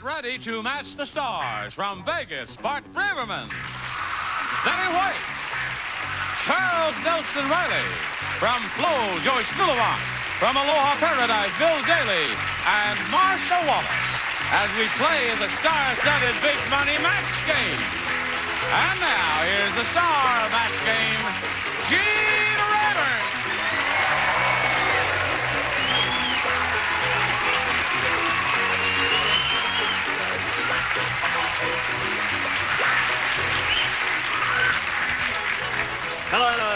ready to match the stars. From Vegas, Bart Braverman. Danny White. Charles Nelson Reilly. From Flo, Joyce Bulifant. From Aloha Paradise, Bill Daly. And Marcia Wallace. As we play the star-studded big money match game. And now, here's the star match game, Gene Rayburn. Hello, hello,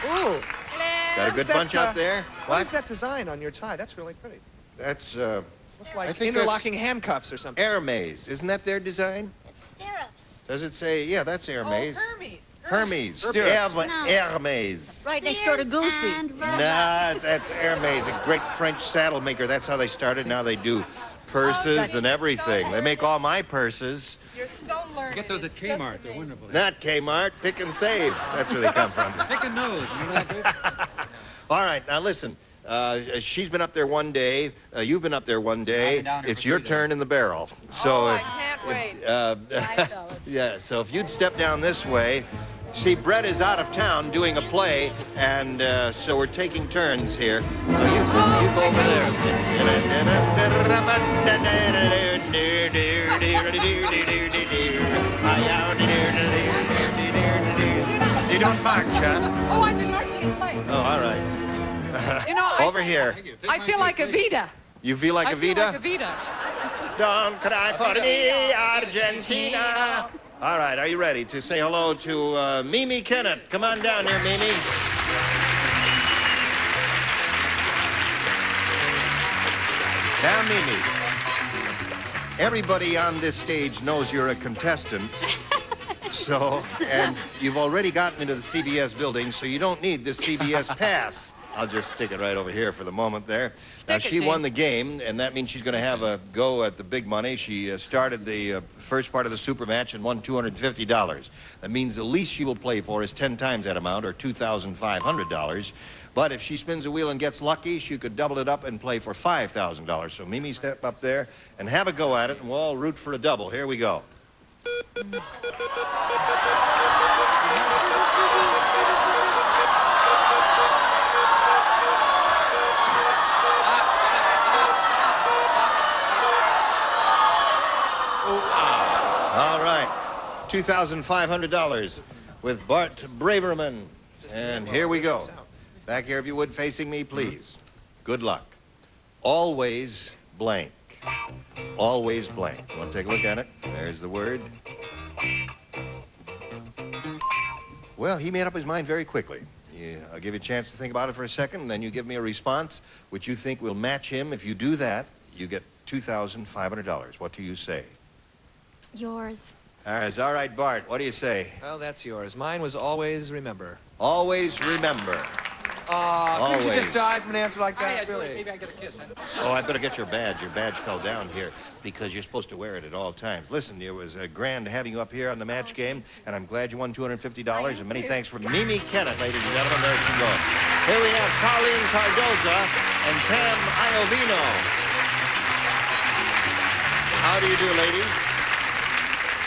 hello. Ooh. Hello. Got a good bunch out there? What is that design on your tie? That's really pretty. That's, Looks I like think interlocking handcuffs or something. Hermes. Isn't that their design? It's stirrups. Does it say, yeah, that's Hermes. Oh, Hermes. Hermes. Stirrups. No. Hermes. Right next door to Goosey. And Nah, that's Hermes, a great French saddle maker. That's how they started. Now they do purses gotcha. and everything. They make all my purses. You're so learned. Get those at It's just Kmart. They're amazing. wonderful. Not Kmart, Pick and Save. That's where they come from. Pick a nose. You know that? All right, now listen. She's been up there one day. You've been up there one day. been down here It's for your 3 days. turn in the barrel. So Oh, I if, can't wait. Bye, fellas. yeah, so if you'd step down this way. See, Brett is out of town doing a play, and so we're taking turns here. You go over there. You don't march, huh? Oh, I've been marching in place. Oh, all right. You know, Over here. I feel like Evita. You feel like I feel Evita? like Evita. Don't cry for me, Argentina. All right, are you ready to say hello to Mimi Kennett? Come on down here, Mimi. Now, Mimi, everybody on this stage knows you're a contestant. So, and you've already gotten into the CBS building, so you don't need this CBS pass. I'll just stick it right over here for the moment there. Now, Stick it, she Gene. won the game, and that means she's going to have a go at the big money. She started the first part of the super match and won $250. That means the least she will play for is 10 times that amount, or $2,500. But if she spins a wheel and gets lucky, she could double it up and play for $5,000. So Mimi, step up there and have a go at it, and we'll all root for a double. Here we go. All right, $2,500 with Bart Braverman. And here we go. Back here, if you would, facing me, please. Good luck. Always blank. Always blank. Want to take a look at it? There's the word. Well, he made up his mind very quickly. Yeah, I'll give you a chance to think about it for a second, and then you give me a response which you think will match him. If you do that, you get $2,500. What do you say? Yours. All right, Bart, what do you say? Well, that's yours. Mine was always remember. Always remember. Couldn't you Always. just die from an answer like I that? had Really? maybe I get a kiss. Huh? Oh, I better get your badge. Your badge fell down here because you're supposed to wear it at all times. Listen, it was grand having you up here on the match game, and I'm glad you won $250. And many thanks for Mimi Kennett, ladies and gentlemen. There she goes. Here we have Colleen Cardoza and Pam Iovino. How do you do, ladies?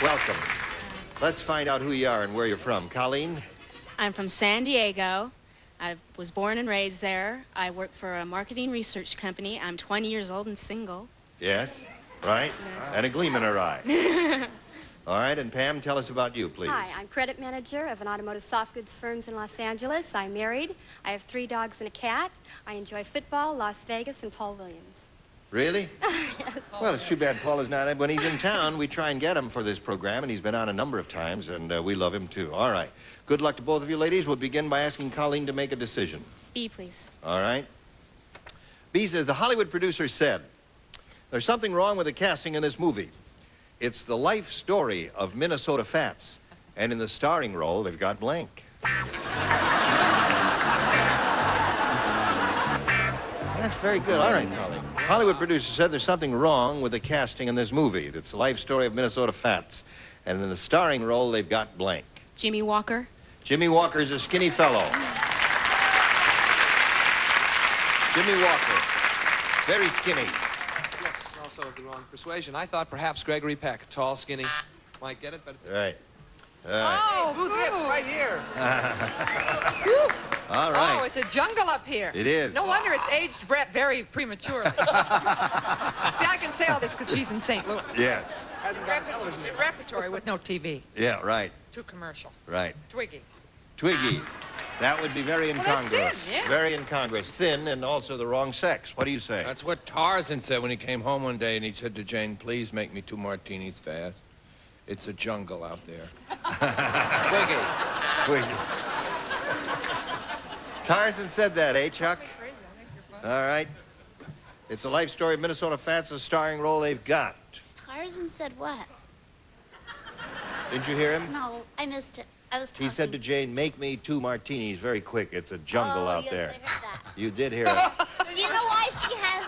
Welcome. Let's find out who you are and where you're from. Colleen? I'm from San Diego. I was born and raised there. I work for a marketing research company. I'm 20 years old and single. Yes, right? And a gleam in her eye. All right, and Pam, tell us about you, please. Hi, I'm credit manager of an automotive soft goods firm in Los Angeles. I'm married. I have 3 dogs and a cat. I enjoy football, Las Vegas, and Paul Williams. Really? Well, it's too bad Paul is not. When he's in town, we try and get him for this program, and he's been on a number of times, and we love him, too. All right. Good luck to both of you, ladies. We'll begin by asking Colleen to make a decision. B, please. All right. B says, the Hollywood producer said, there's something wrong with the casting in this movie. It's the life story of Minnesota Fats, and in the starring role, they've got blank. That's very good. All right, Colleen. Hollywood producer said there's something wrong with the casting in this movie. It's the life story of Minnesota Fats. And in the starring role, they've got blank. Jimmy Walker. Jimmy Walker's a skinny fellow. Jimmy Walker. Very skinny. Yes, also of the wrong persuasion. I thought perhaps Gregory Peck, tall, skinny, might get it, but... Right. Oh, Who this right here? All right. Oh, it's a jungle up here. It is. No wonder it's aged Brett very prematurely. See, I can say all this because she's in St. Louis. Yes. Hasn't got television yet. Repertory with no TV. Yeah, right. Too commercial. Right. Twiggy. Twiggy. That would be very that's incongruous. thin, yeah. Very incongruous. Thin and also the wrong sex. What do you say? That's what Tarzan said when he came home one day and he said to Jane, please make me 2 martinis fast. It's a jungle out there. Twiggy. Twiggy. Tarzan said that, eh, Chuck? All right. It's a life story of Minnesota Fats, a starring role they've got. Tarzan said what? Didn't you hear him? No, I missed it. I was talking. He said to Jane, make me 2 martinis very quick. It's a jungle out yes, there. I heard that. You did hear it. You know why she has...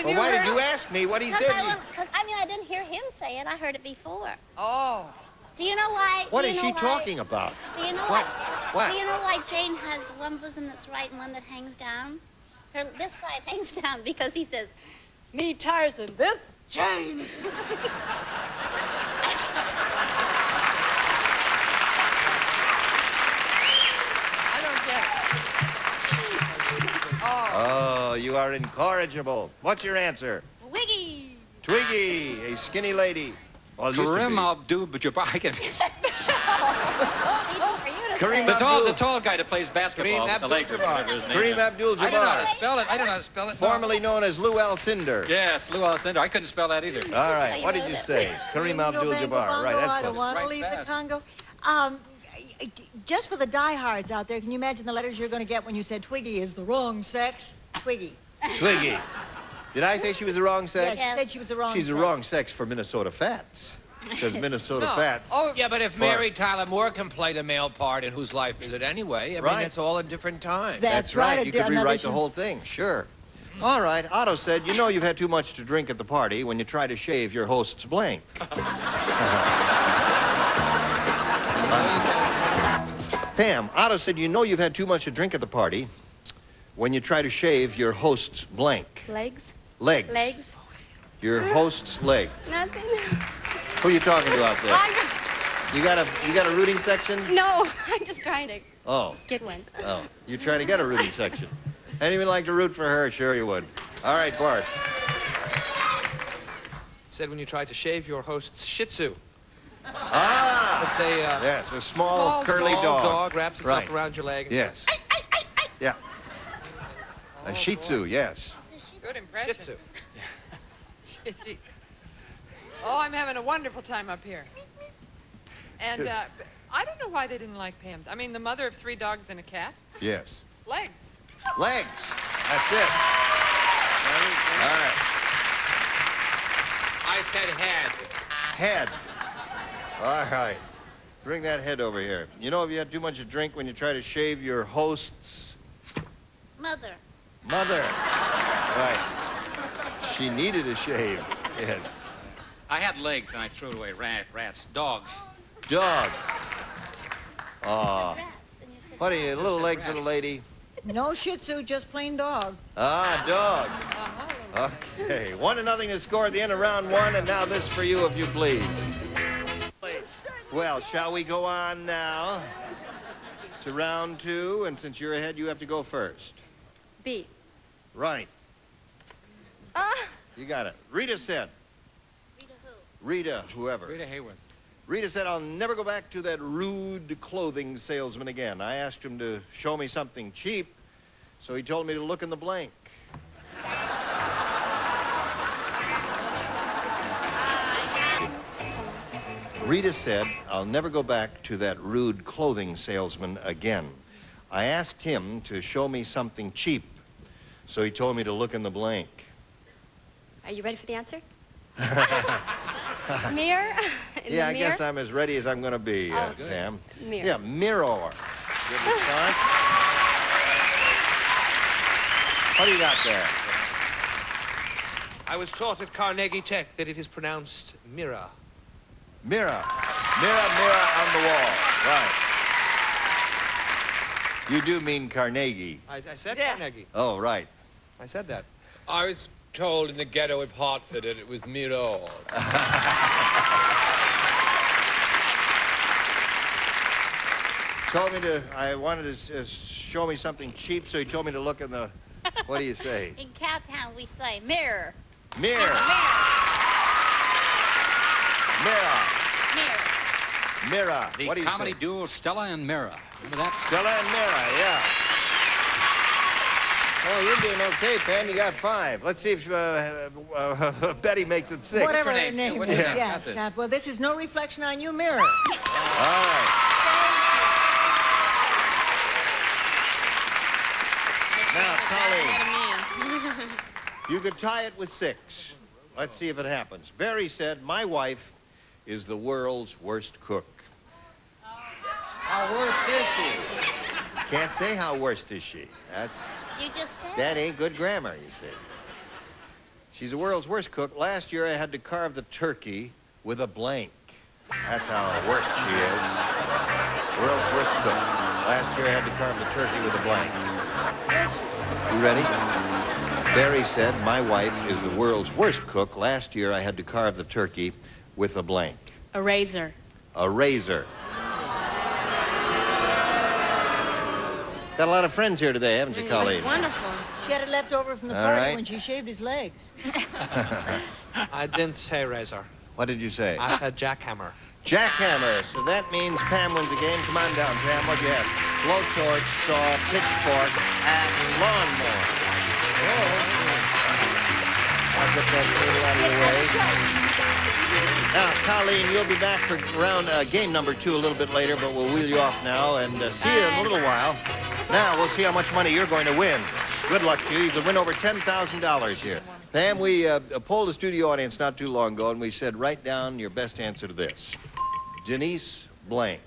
Well, why did you ask me what he said? Because I didn't hear him say it. I heard it before. Oh. Do you know why? What is she talking about? Do you know What? What? Do you know why Jane has one bosom that's right and one that hangs down? This side hangs down because he says, me Tarzan, this Jane. I don't get it. Oh. Oh, you are incorrigible. What's your answer? Wiggy. Twiggy, a skinny lady. Well, used to be. Kareem Abdul-Jabbar. Kareem The Abdul. tall guy that plays basketball with the Lakers, whatever his name Kareem is. Abdul-Jabbar. I don't know how to spell it. I don't know how to spell it. No. Formerly known as Lou Alcindor. Yes, Lou Alcindor. I couldn't spell that either. All right, what did you say? Kareem Abdul-Jabbar. Right, that's I don't close. want to Right leave fast. the Congo. Just for the diehards out there, can you imagine the letters you're going to get when you said Twiggy is the wrong sex? Twiggy. Twiggy. Did I say she was the wrong sex? Yes, you said she was the wrong She's sex. the wrong sex for Minnesota Fats. Because Minnesota No. Fats. Oh, Yeah, but if For- Mary Tyler Moore can play the male part, and whose life is it anyway? I Right. mean, it's all in different times. That's right. You could another rewrite the show. whole thing. Sure. All right. Otto said, you know you've had too much to drink at the party when you try to shave your host's blank. Pam, Otto said, you know you've had too much to drink at the party when you try to shave your host's blank. Legs? Legs. Legs? Your host's leg. Nothing? Who are you talking to out there? You got a rooting section? No, I'm just trying to Oh. get one. Oh, you're trying to get a rooting section. Anyone like to root for her? Sure you would. All right, Bart. Said when you tried to shave your host's Shih Tzu. Ah! Let's say Yes, a small, curly small dog. wraps itself Right. around your leg. And Yes. Yeah. A Shih Tzu, yes. good Shih impression. Tzu. Oh, I'm having a wonderful time up here. And I don't know why they didn't like Pam's. I mean, the mother of 3 dogs and a cat. Yes. Legs. Legs. That's it. All right. I said head. Head. All right. Bring that head over here. You know if you had too much to drink when you try to shave your host's Mother. mother. Right. She needed a shave. Yes. I had legs and I threw it away. Rats. Dogs. Dog. Aw. Rats. And you said What are you, rats. little leg for the lady? No Shih Tzu, just plain dog. Ah, dog. Uh-huh. Okay, 1-0 to score at the end of round 1, and now this for you, if you please. Well, shall we go on now to round 2? And since you're ahead, you have to go first. B. Right. You got it. Rita said. Rita who? Rita, whoever. Rita Hayworth. Rita said, I'll never go back to that rude clothing salesman again. I asked him to show me something cheap, so he told me to look in the blank. Rita said, I'll never go back to that rude clothing salesman again. I asked him to show me something cheap, so he told me to look in the blank. Are you ready for the answer? Mirror? In Yeah, the I mirror? guess I'm as ready as I'm going to be, Oh, Pam. Mirror. Yeah, mirror. Give it a shot. What do you got there? I was taught at Carnegie Tech that it is pronounced mirror. Mirror. Mirror, mirror on the wall. Right. You do mean Carnegie. I said Yeah. Carnegie. Oh, right. I said that. I was told in the ghetto of Hartford that it was Miro. Told me to, I wanted to show me something cheap, so he told me to look in the, what do you say? In Cowtown, we say mirror. Mirror. Mirror. Mirror. Mirror. Mirror. The What do you comedy say? duo Stella and Mira. Remember that? Stella and Mira, yeah. Oh, you're doing okay, Pam. You got 5. Let's see if Betty makes it 6. Whatever her name? name What's is, her name? yes. Got this. Well, this is no reflection on you, Mirror. All right. Now, Colleen, you could tie it with 6. Let's see if it happens. Barry said, my wife is the world's worst cook. How worst is she? Can't say how worst is she. You just said That ain't good grammar, you see. She's the world's worst cook. Last year, I had to carve the turkey with a blank. That's how worst she is. World's worst cook. Last year, I had to carve the turkey with a blank. You ready? Barry said, my wife is the world's worst cook. Last year, I had to carve the turkey with a blank. A razor. A razor. Got a lot of friends here today, haven't you, Colleen? Wonderful. She had it left over from the All party right. when she shaved his legs. I didn't say razor. What did you say? I said jackhammer. Jackhammer. So that means Pam wins the game. Come on down, Pam. What'd you have? Blowtorch, saw, pitchfork, axe, lawnmower. I'll get that little out of the way. Now, Colleen, you'll be back for round game number 2 a little bit later, but we'll wheel you off now and see you in a little while. Now, we'll see how much money you're going to win. Good luck to you. You could win over $10,000 here. Pam, we polled the studio audience not too long ago, and we said, write down your best answer to this. Denise blank.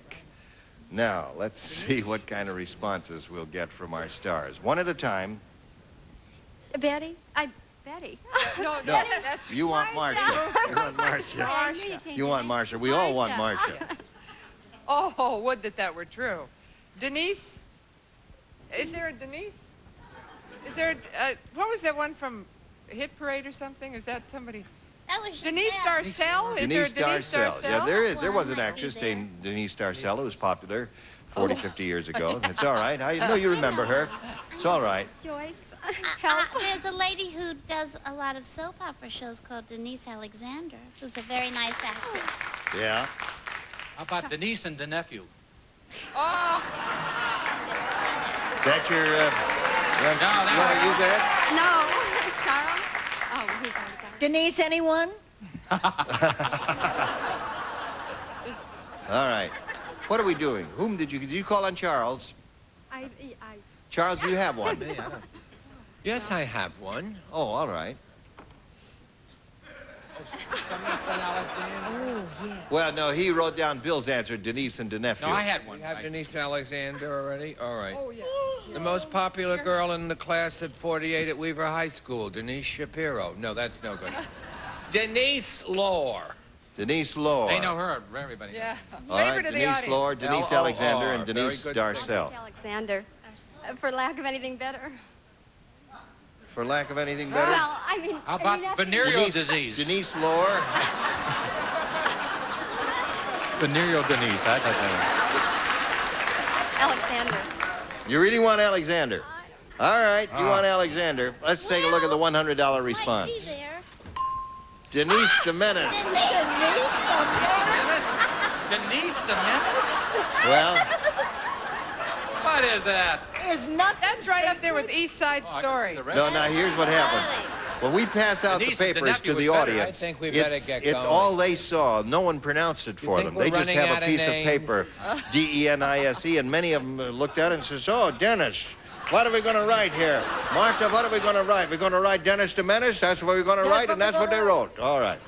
Now, let's see what kind of responses we'll get from our stars. One at a time. Betty? Betty. No, No, that's you want Marcia. You want Marcia. Marcia. You want Marcia. We all want Marcia. Oh, would that were true. Denise? Is there a Denise? Is there a, what was that one from Hit Parade or something? Is that somebody? that was Denise Giselle. Darcel? Is Denise there a Denise Darcel. Yeah, there was an Well, actress might be named Denise Darcel who was popular 40, 50 years ago. It's all right. I know you remember her. It's all right. Joyce, help. There's a lady who does a lot of soap opera shows called Denise Alexander. Who's a very nice actress. Yeah. How about Denise and the nephew? Oh, Is that your, you want to use that? No. Charles? Oh, he's already got it. Denise, anyone? All right. What are we doing? Whom did you call on Charles? I Charles, do you have one? Yes, I have one. Oh, all right. Oh, yes. Well, no, he wrote down Bill's answer, Denise and the nephew. No, I had one. You have Denise Alexander already? All right. oh yeah. The most popular girl in the class at 48 at Weaver High School, Denise Shapiro. No, that's no good. Denise Lore. Denise Lore. They know her, everybody. Yeah. All right, Favorite of the Denise audience. Lore, Denise L-O-R. Alexander, and Very Denise good. Darcel. Alexander. For lack of anything better. For lack of anything better? Well, I mean... How about that's- venereal disease? Denise Lore. Venereal Denise. I got that Alexander. You really want Alexander? All right, you want Alexander. Let's take a look at the $100 Might response. be there. Denise the Menace. Denise, Denise the Menace? Well, What is that? is not. That's right up there with East Side Oh, I Story. can see the no, rest. now here's what happened. When we pass out Denise the and the papers nephew to the was better. audience, I think we better it's get it's going. all they saw. No one pronounced it for think them. we're They just running have out a of piece of names? paper, D-E-N-I-S-E, and many of them looked at it and says, "Oh, Dennis. What are we going to write here? Martha, what are we going to write? We're going to write Dennis the Menace? That's what we're going to That's write, what and that's we're what they gonna wrote. All right.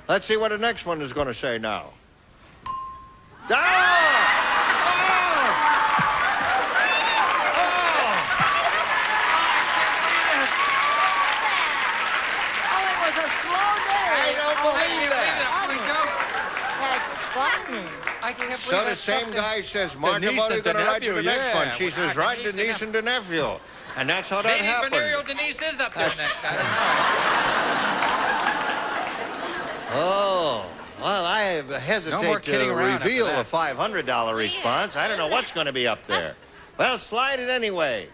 Let's see what the next one is going to say now. Ah! Oh, it was a slow day. I don't believe that. That's funny. I can't believe So the that's same something. guy says, Martha, Denise what are we and going to the write for the nephew, next yeah. one? She says, write Denise and Denise and the nephew. And that's how that Maybe happened. venereal Denise is up there next. I don't know. hesitate to reveal a $500 response. I don't know what's going to be up there. Well, slide it anyway.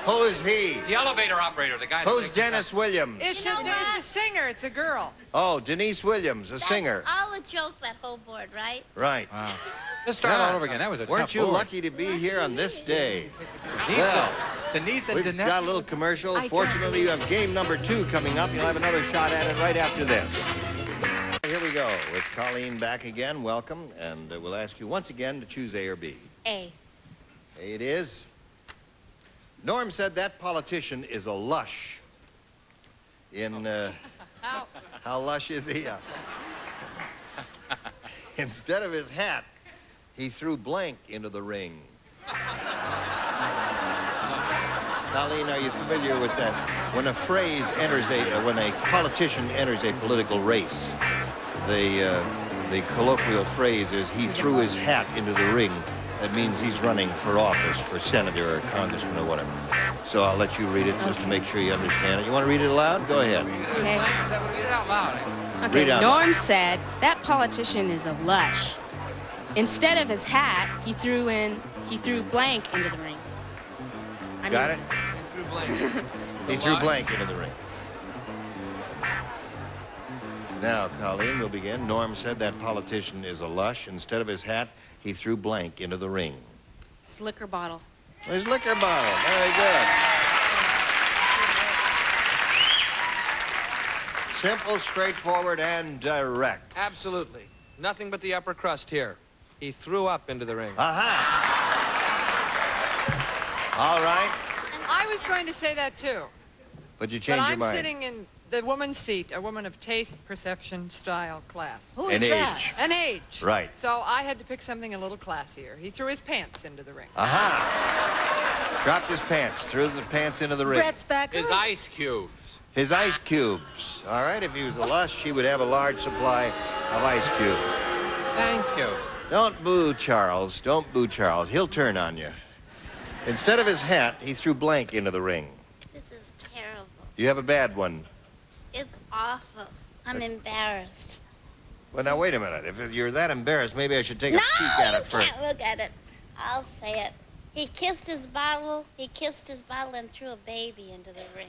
Who is he? It's the elevator operator, the guy. Who's Dennis Williams? It's a singer. It's a girl. Oh, Denise Williams, a singer. That's all a joke, that whole board, right? Right. Wow. Let's start all over again. That was a Weren't tough you board. lucky to be here on this day? Denise and We've Danette. got a little commercial. Fortunately, you have game number 2 coming up. You'll have another shot at it right after this. Here we go with Colleen back again. Welcome. And we'll ask you once again to choose A or B. A. A it is. Norm said that politician is a lush. How lush is he? Instead of his hat, he threw blank into the ring. Colleen, are you familiar with that? When a phrase enters when a politician enters a political race, the colloquial phrase is he threw his hat into the ring. That means he's running for office, for senator or congressman or whatever. So I'll let you read it just to make sure you understand it. You want to read it aloud? Go ahead. Okay. Read it out loud. Okay. Read out Norm loud. said that politician is a lush. Instead of his hat, he threw blank into the ring. Got it? He threw blank into the ring. Now, Colleen, we'll begin. Norm said that politician is a lush. Instead of his hat, he threw blank into the ring. His liquor bottle. His liquor bottle. Very good. Simple, straightforward, and direct. Absolutely. Nothing but the upper crust here. He threw up into the ring. Aha. All right. I was going to say that too. But you changed But your I'm mind. sitting in the woman's seat, a woman of taste, perception, style, class. Who is An that? age. An age. Right. So I had to pick something a little classier. He threw his pants into the ring. Aha. Dropped his pants, threw the pants into the ring. Brett's back. His ice cubes. His ice cubes. All right, if he was a lush, he would have a large supply of ice cubes. Thank you. Don't boo Charles. Don't boo Charles. He'll turn on you. Instead of his hat, he threw blank into the ring. This is terrible. You have a bad one. It's awful. I'm embarrassed. Well, now, wait a minute. If you're that embarrassed, maybe I should take a No, peek at you it first. can't look at it. I'll say it. He kissed his bottle and threw a baby into the ring.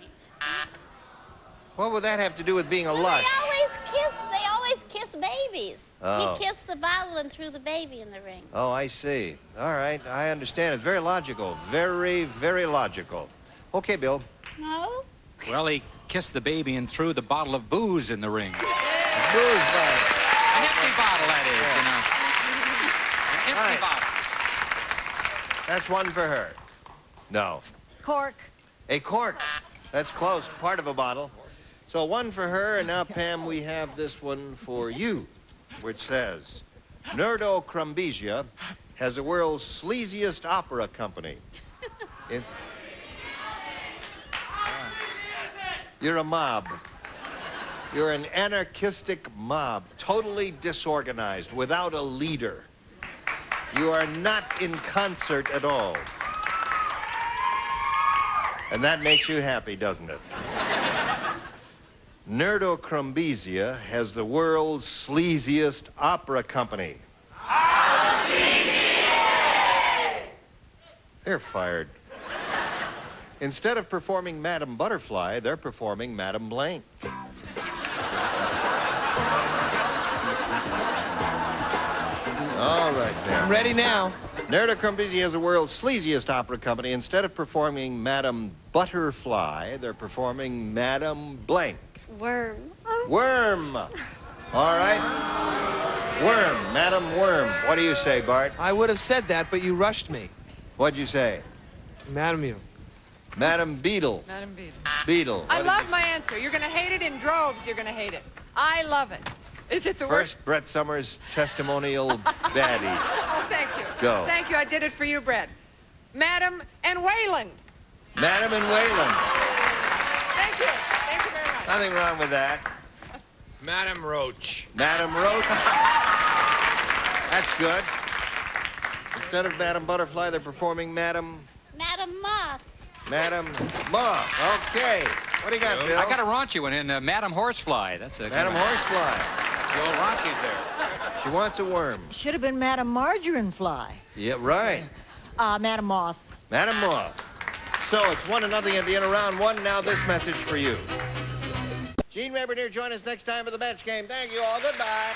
What would that have to do with being a lush? They always kiss babies. Oh. He kissed the bottle and threw the baby in the ring. Oh, I see. All right, I understand. It's very logical. Very, very logical. Okay, Bill. No? Well, he kissed the baby and threw the bottle of booze in the ring. Booze bottle. An empty bottle, that is, An empty Right. bottle. That's one for her. No. Cork. A cork. That's close. Part of a bottle. So one for her, and now, Pam, we have this one for you, which says, Nerdo Crumbesia has the world's sleaziest opera company. You're a mob. You're an anarchistic mob, totally disorganized, without a leader. You are not in concert at all. And that makes you happy, doesn't it? Nerdo Crumbesia has the world's sleaziest opera company. They're fired. Instead of performing Madam Butterfly, they're performing Madam Blank. All right, I'm now. ready now. Nerdo Crumbesia has the world's sleaziest opera company. Instead of performing Madam Butterfly, they're performing Madam Blank. Worm. Worm. All right. Worm. Madam Worm. What do you say, Bart? I would have said that, but you rushed me. What'd you say? Madam you. Madam Beetle. Madam Beadle. Beetle. I What did love you my answer. You're going to hate it in droves. You're going to hate it. I love it. Is it the worst? First, Brett Summers' testimonial baddie. Oh, thank you. Go. Thank you. I did it for you, Brett. Madam and Wayland. Madam and Wayland. Thank you. Thank you very much. Nothing wrong with that. Madam Roach. Madam Roach. That's good. Instead of Madam Butterfly, they're performing Madam Madam Moth. Moth. Okay. What do you got, Bill? I got a raunchy one in Madam Horsefly. That's a Madam Horsefly. The old raunchy's there. She wants a worm. Should have been Madam Margarine Fly. Yeah, right. Madam Moth. Madam Moth. So it's 1-0 at the end of round one. Now this message for you. Gene Raber here. Join us next time for the bench game. Thank you all. Goodbye.